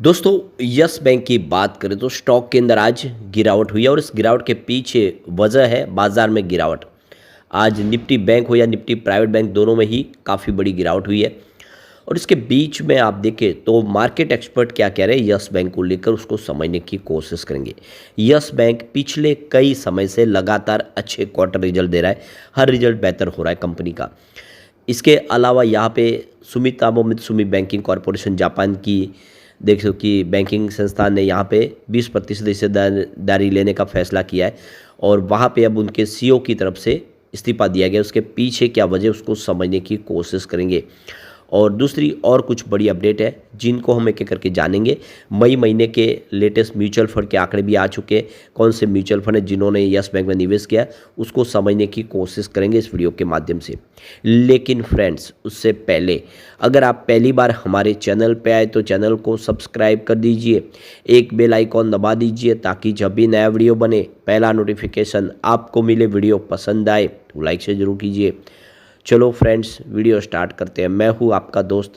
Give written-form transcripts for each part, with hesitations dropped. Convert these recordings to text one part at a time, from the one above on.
दोस्तों, yes bank की बात करें तो स्टॉक के अंदर आज गिरावट हुई है और इस गिरावट के पीछे वजह है बाजार में गिरावट। आज निफ्टी बैंक हो या निफ्टी प्राइवेट बैंक, दोनों में ही काफ़ी बड़ी गिरावट हुई है। और इसके बीच में आप देखें तो मार्केट एक्सपर्ट क्या कह रहे हैं यस बैंक को लेकर, उसको समझने की कोशिश करेंगे। यस बैंक पिछले कई समय से लगातार अच्छे क्वार्टर रिजल्ट दे रहा है, हर रिजल्ट बेहतर हो रहा है कंपनी का। इसके अलावा यहाँ पे सुमितोमो मित्सुमी बैंकिंग कॉरपोरेशन जापान की देख सको कि बैंकिंग संस्थान ने यहाँ पे 20% हिस्सेदारी लेने का फैसला किया है और वहाँ पे अब उनके सीईओ की तरफ से इस्तीफा दिया गया। उसके पीछे क्या वजह उसको समझने की कोशिश करेंगे। और दूसरी और कुछ बड़ी अपडेट है जिनको हम एक एक करके जानेंगे। मई महीने के लेटेस्ट म्यूचुअल फंड के आंकड़े भी आ चुके हैं। कौन से म्यूचुअल फंड है जिन्होंने यस बैंक में निवेश किया, उसको समझने की कोशिश करेंगे इस वीडियो के माध्यम से। लेकिन फ्रेंड्स, उससे पहले अगर आप पहली बार हमारे चैनल पे आए तो चैनल को सब्सक्राइब कर दीजिए, एक बेल आइकॉन दबा दीजिए ताकि जब भी नया वीडियो बने पहला नोटिफिकेशन आपको मिले। वीडियो पसंद आए तो लाइक से जरूर कीजिए। चलो फ्रेंड्स, वीडियो स्टार्ट करते हैं। मैं हूँ आपका दोस्त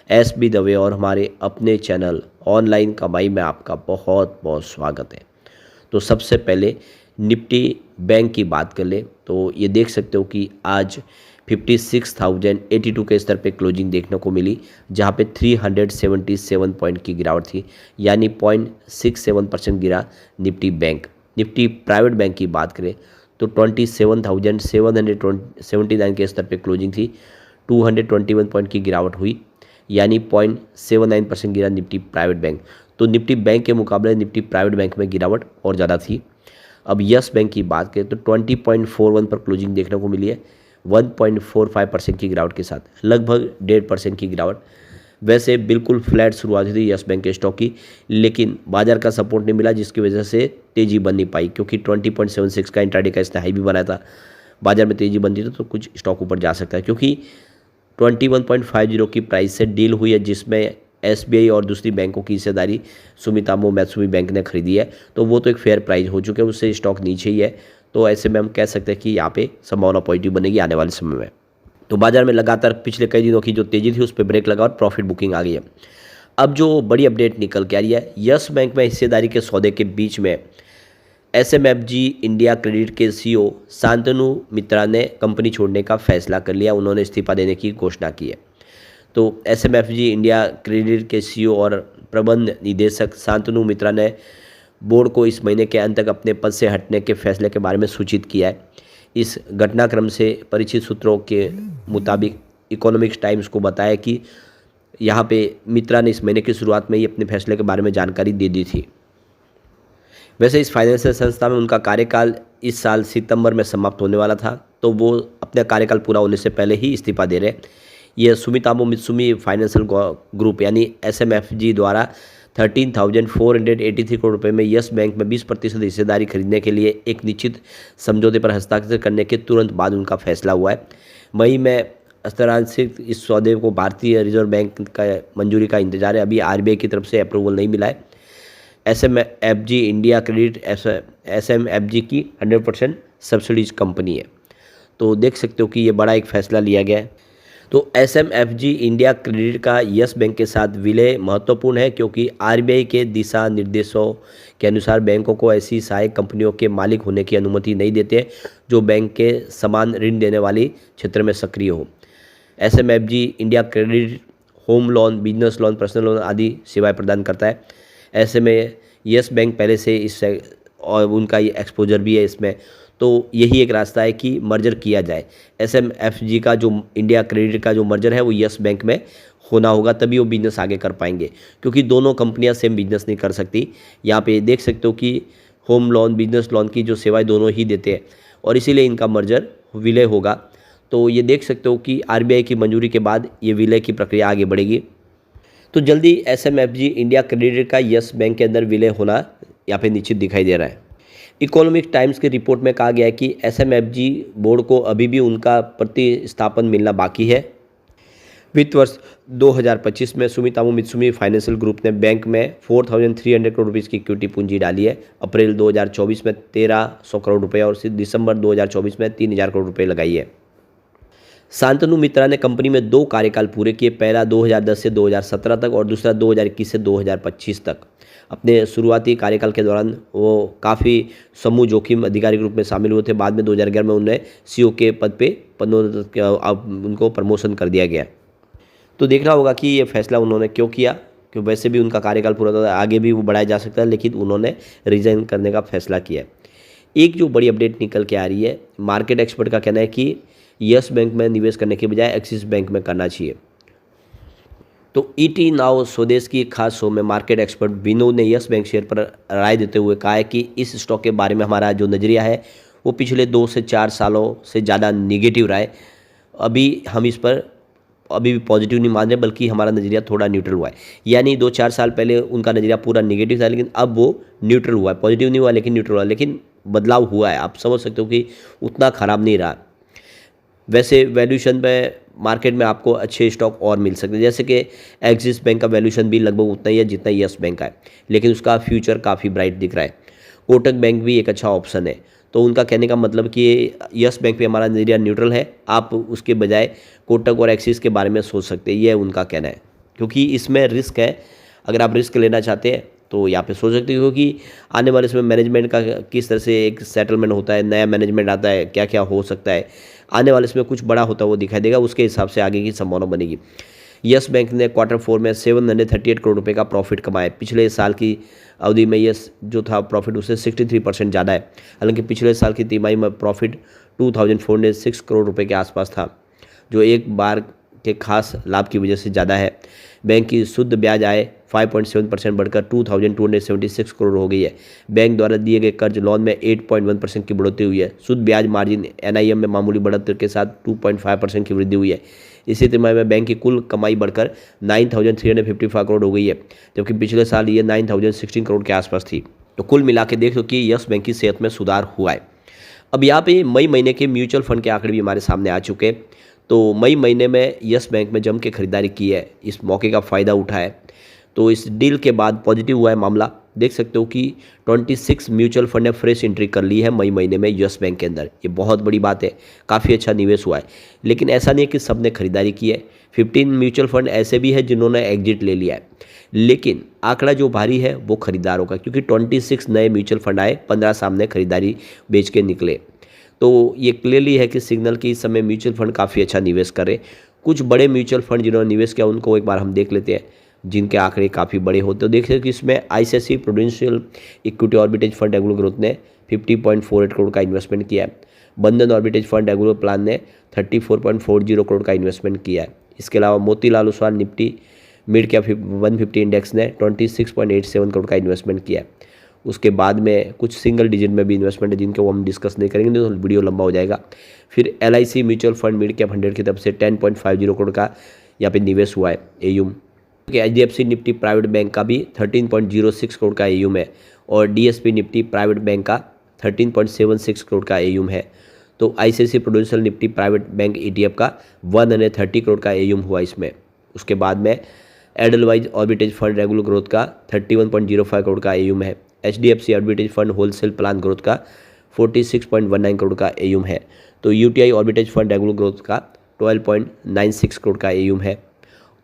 SB दवे और हमारे अपने चैनल ऑनलाइन कमाई में आपका बहुत बहुत स्वागत है। तो सबसे पहले निफ्टी बैंक की बात कर ले तो ये देख सकते हो कि आज 56,082 के स्तर पे क्लोजिंग देखने को मिली, जहाँ पे 377 पॉइंट की गिरावट थी, यानी 0.67% गिरा Nifty bank. Nifty private bank की बात करें तो 27,779 के स्तर पे क्लोजिंग थी, 221 पॉइंट की गिरावट हुई, यानी 0.79% गिरा निफ्टी प्राइवेट बैंक। तो निफ्टी बैंक के मुकाबले निफ्टी प्राइवेट बैंक में गिरावट और ज़्यादा थी। अब यस बैंक की बात करें तो 20.41 पर क्लोजिंग देखने को मिली है, 1.45% की गिरावट के साथ, लगभग 1.5% की गिरावट। वैसे बिल्कुल फ्लैट शुरुआत हुई थी यस बैंक के स्टॉक की, लेकिन बाजार का सपोर्ट नहीं मिला जिसकी वजह से तेज़ी बन नहीं पाई, क्योंकि 20.76 का इंट्राडे का इसने हाई भी बनाया था। बाजार में तेज़ी बनती तो कुछ स्टॉक ऊपर जा सकता है, क्योंकि 21.50 की प्राइस से डील हुई है जिसमें SBI और दूसरी बैंकों की हिस्सेदारी सुमितोमो मित्सुमी बैंक ने खरीदी है, तो वो तो एक फेयर प्राइस हो चुके हैं, उससे स्टॉक नीचे ही है। तो ऐसे में हम कह सकते हैं कि यहाँ पे संभावना पॉजिटिव बनेगी आने वाले समय में। तो बाजार में लगातार पिछले कई दिनों की जो तेज़ी थी उस पर ब्रेक लगा और प्रॉफिट बुकिंग आ गई है। अब जो बड़ी अपडेट निकल के आ रही है, यस बैंक में हिस्सेदारी के सौदे के बीच में SMFG इंडिया क्रेडिट के CEO शांतनु मित्रा ने कंपनी छोड़ने का फैसला कर लिया। उन्होंने इस्तीफा देने की घोषणा की है। तो SMFG इंडिया क्रेडिट के CEO और प्रबंध निदेशक शांतनु मित्रा ने बोर्ड को इस महीने के अंत तक अपने पद से हटने के फैसले के बारे में सूचित किया है। इस घटनाक्रम से परिचित सूत्रों के मुताबिक इकोनॉमिक्स टाइम्स को बताया कि यहाँ पे मित्रा ने इस महीने की शुरुआत में ही अपने फैसले के बारे में जानकारी दे दी थी। वैसे इस फाइनेंशियल संस्था में उनका कार्यकाल इस साल सितंबर में समाप्त होने वाला था, तो वो अपना कार्यकाल पूरा होने से पहले ही इस्तीफा दे रहे हैं। ये सुमितोमो मित्सुमी फाइनेंशियल ग्रुप यानी SMFG द्वारा 13,483 करोड़ रुपए में यस बैंक में 20% हिस्सेदारी खरीदने के लिए एक निश्चित समझौते पर हस्ताक्षर करने के तुरंत बाद उनका फैसला हुआ है। मई में हस्तांतरित इस सौदे को भारतीय रिजर्व बैंक का मंजूरी का इंतजार है। अभी RBI की तरफ से अप्रूवल नहीं मिला है। SMFG इंडिया क्रेडिट SMFG की 100% सब्सिडीज कंपनी है। तो देख सकते हो कि ये बड़ा एक फैसला लिया गया है। तो SMFG इंडिया क्रेडिट का यस बैंक के साथ विलय महत्वपूर्ण है, क्योंकि RBI के दिशा निर्देशों के अनुसार बैंकों को ऐसी सहायक कंपनियों के मालिक होने की अनुमति नहीं देते जो बैंक के समान ऋण देने वाली क्षेत्र में सक्रिय हो। SMFG India credit home loan, business loan, personal loan आदि सेवाएं प्रदान करता है। ऐसे में यस बैंक पहले से इस और उनका ये एक्सपोजर भी है इसमें, तो यही एक रास्ता है कि मर्जर किया जाए। SMFG का जो इंडिया क्रेडिट का जो मर्जर है वो यस बैंक में होना होगा, तभी वो बिजनेस आगे कर पाएंगे, क्योंकि दोनों कंपनियां सेम बिजनेस नहीं कर सकती। यहाँ पे देख सकते हो कि होम लोन, बिजनेस लोन की जो सेवाएं दोनों ही देते हैं और इसीलिए इनका मर्जर विलय होगा। तो ये देख सकते हो कि RBI की मंजूरी के बाद ये विलय की प्रक्रिया आगे बढ़ेगी। तो जल्दी SMFG इंडिया क्रेडिट का यस बैंक के अंदर विलय होना यहाँ पे निश्चित दिखाई दे रहा है। इकोनॉमिक टाइम्स की रिपोर्ट में कहा गया है कि SMFG बोर्ड को अभी भी उनका प्रतिस्थापन मिलना बाकी है। वित्त वर्ष 2025 में सुमितोमो मित्सुमी फाइनेंशियल ग्रुप ने बैंक में 4,300 करोड़ रुपये की इक्विटी पूंजी डाली है। अप्रैल 2024 में 1,300 करोड़ रुपये और दिसंबर 2024 में 3,000 करोड़ रुपये लगाई है। शांतनु मित्रा ने कंपनी में 2 कार्यकाल पूरे किए, पहला 2010 से 2017 तक और दूसरा 2021 से 2025 तक। अपने शुरुआती कार्यकाल के दौरान वो काफ़ी समूह जोखिम अधिकारी के रूप में शामिल हुए थे। बाद में 2011 में उन्हें सीईओ के पद पे पदोन्नत उनको प्रमोशन कर दिया गया। तो देखना होगा कि ये फैसला उन्होंने क्यों किया, क्योंकि वैसे भी उनका कार्यकाल पूरा था, आगे भी वो बढ़ाया जा सकता है, लेकिन उन्होंने रिजाइन करने का फैसला किया। एक जो बड़ी अपडेट निकल के आ रही है, मार्केट एक्सपर्ट का कहना है कि यस बैंक में निवेश करने के बजाय एक्सिस बैंक में करना चाहिए। तो ईटी नाउ स्वदेश की एक खास शो में मार्केट एक्सपर्ट विनोद ने यस बैंक शेयर पर राय देते हुए कहा है कि इस स्टॉक के बारे में हमारा जो नज़रिया है वो पिछले 2 से 4 सालों से ज़्यादा निगेटिव रहा है। अभी हम इस पर अभी भी पॉजिटिव नहीं मान रहे, बल्कि हमारा नज़रिया थोड़ा न्यूट्रल हुआ है। यानी 2-4 साल पहले उनका नज़रिया पूरा निगेटिव था, लेकिन अब वो न्यूट्रल हुआ है। पॉजिटिव नहीं हुआ लेकिन न्यूट्रल हुआ, लेकिन बदलाव हुआ है। आप समझ सकते हो कि उतना ख़राब नहीं रहा। वैसे वैल्यूशन में मार्केट में आपको अच्छे स्टॉक और मिल सकते हैं, जैसे कि एक्सिस बैंक का वैल्यूशन भी लगभग उतना ही है जितना यस बैंक का है, लेकिन उसका फ्यूचर काफ़ी ब्राइट दिख रहा है। कोटक बैंक भी एक अच्छा ऑप्शन है। तो उनका कहने का मतलब कि यस बैंक पे हमारा नज़रिया न्यूट्रल है, आप उसके बजाय कोटक और एक्सिस के बारे में सोच सकते हैं, ये उनका कहना है। क्योंकि इसमें रिस्क है, अगर आप रिस्क लेना चाहते हैं तो यहाँ पे सोच सकते हो, क्योंकि आने वाले इसमें मैनेजमेंट का किस तरह से एक सेटलमेंट होता है, नया मैनेजमेंट आता है, क्या क्या हो सकता है, आने वाले इसमें कुछ बड़ा होता है वो दिखाई देगा, उसके हिसाब से आगे की संभावना बनेगी। यस बैंक ने Q4 में 738 करोड़ रुपए का प्रॉफिट कमाया। पिछले साल की अवधि में यस जो था प्रॉफिट उससे 63% ज़्यादा है। हालांकि पिछले साल की तिमाही में प्रॉफिट 2406 करोड़ रुपए के आसपास था, जो एक बार के खास लाभ की वजह से ज़्यादा है। बैंक की शुद्ध ब्याज आय 5.7% बढ़कर 2276 करोड़ हो गई है। बैंक द्वारा दिए गए कर्ज लोन में 8.1% की बढ़ोतरी हुई है। शुद्ध ब्याज मार्जिन एनआईएम में मामूली बढ़ोतरी के साथ 2.5% की वृद्धि हुई है। इसी तिमाही में बैंक की कुल कमाई बढ़कर 9355 करोड़ हो गई है, जबकि पिछले साल ये 9016 करोड़ के आसपास थी। तो कुल मिला के देख लो कि यस बैंक की सेहत में सुधार हुआ है। अब यहाँ पे मई महीने के म्यूचुअल फंड के आंकड़े भी हमारे सामने आ चुके हैं। तो मई महीने में यस बैंक में जम के खरीदारी की है, इस मौके का फ़ायदा उठाया। तो इस डील के बाद पॉजिटिव हुआ है मामला। देख सकते हो कि 26 म्यूचुअल फंड ने फ्रेश एंट्री कर ली है मई महीने में यस बैंक के अंदर। ये बहुत बड़ी बात है, काफ़ी अच्छा निवेश हुआ है। लेकिन ऐसा नहीं है कि सब ने खरीदारी की है। 15 म्यूचुअल फंड ऐसे भी है जिन्होंने एग्जिट ले लिया है। लेकिन आंकड़ा जो भारी है वो खरीदारों का, क्योंकि 26 नए म्यूचुअल फंड आए, 15 सामने खरीदारी बेच के निकले। तो ये क्लियरली है कि सिग्नल की इस समय म्यूचुअल फंड काफ़ी अच्छा निवेश करें। कुछ बड़े म्यूचुअल फंड जिन्होंने निवेश किया उनको एक बार हम देख लेते हैं, जिनके आंकड़े काफ़ी बड़े होते हैं। तो देख सकते कि इसमें ICICI prudential equity arbitrage fund regular growth ने 50.48 करोड़ का इन्वेस्टमेंट किया है। बंधन ऑर्बिटेज फंड रेगुलर प्लान ने 34.40 करोड़ का इन्वेस्टमेंट किया है। इसके अलावा Motilal Oswal Nifty mid cap 150 index ने 26.87 करोड़ का इन्वेस्टमेंट किया है। उसके बाद में कुछ सिंगल डिजिट में भी इन्वेस्टमेंट है, जिनके वो हम डिस्कस नहीं करेंगे, तो वीडियो लंबा हो जाएगा। फिर LIC mutual fund mid cap 100 की तरफ से 10.50 करोड़ का यहाँ पे निवेश हुआ है एयूम। HDFC निफ्टी प्राइवेट बैंक का भी 13.06 करोड़ का एयूम है, और DSP निफ्टी प्राइवेट बैंक का 13.76 करोड़ का एयूम है। तो ICICI prudential Nifty private bank ETF का 130 करोड़ का एयूम हुआ इसमें। उसके बाद में Edelweiss arbitrage fund regular growth का 31.05 करोड़ का एयूम है। HDFC arbitrage fund wholesale plan growth का 46.19 करोड़ का एयूम है। तो UTI arbitrage fund regular growth का 12.96 करोड़ का एयूम है,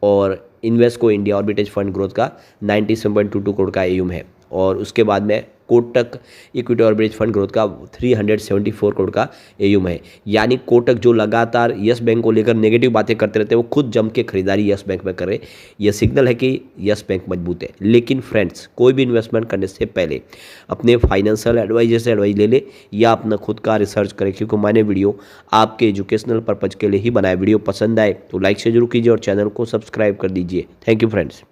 और Invesco India arbitrage fund growth का 97.22 करोड़ का एयूम है। और उसके बाद में Kotak equity arbitrage fund growth का 374 करोड़ का एयूम है। यानी कोटक जो लगातार यस बैंक को लेकर नेगेटिव बातें करते रहते हैं, वो खुद जम के खरीदारी यस बैंक में कर रहे। यह सिग्नल है कि यस बैंक मजबूत है। लेकिन फ्रेंड्स, कोई भी इन्वेस्टमेंट करने से पहले अपने फाइनेंशियल एडवाइजर से एडवाइस ले ले, या अपना खुद का रिसर्च करें, क्योंकि मैंने वीडियो आपके एजुकेशनल पर्पज़ के लिए ही बनाया। वीडियो पसंद आए तो लाइक से जरूर कीजिए और चैनल को सब्सक्राइब कर दीजिए। Thank you friends.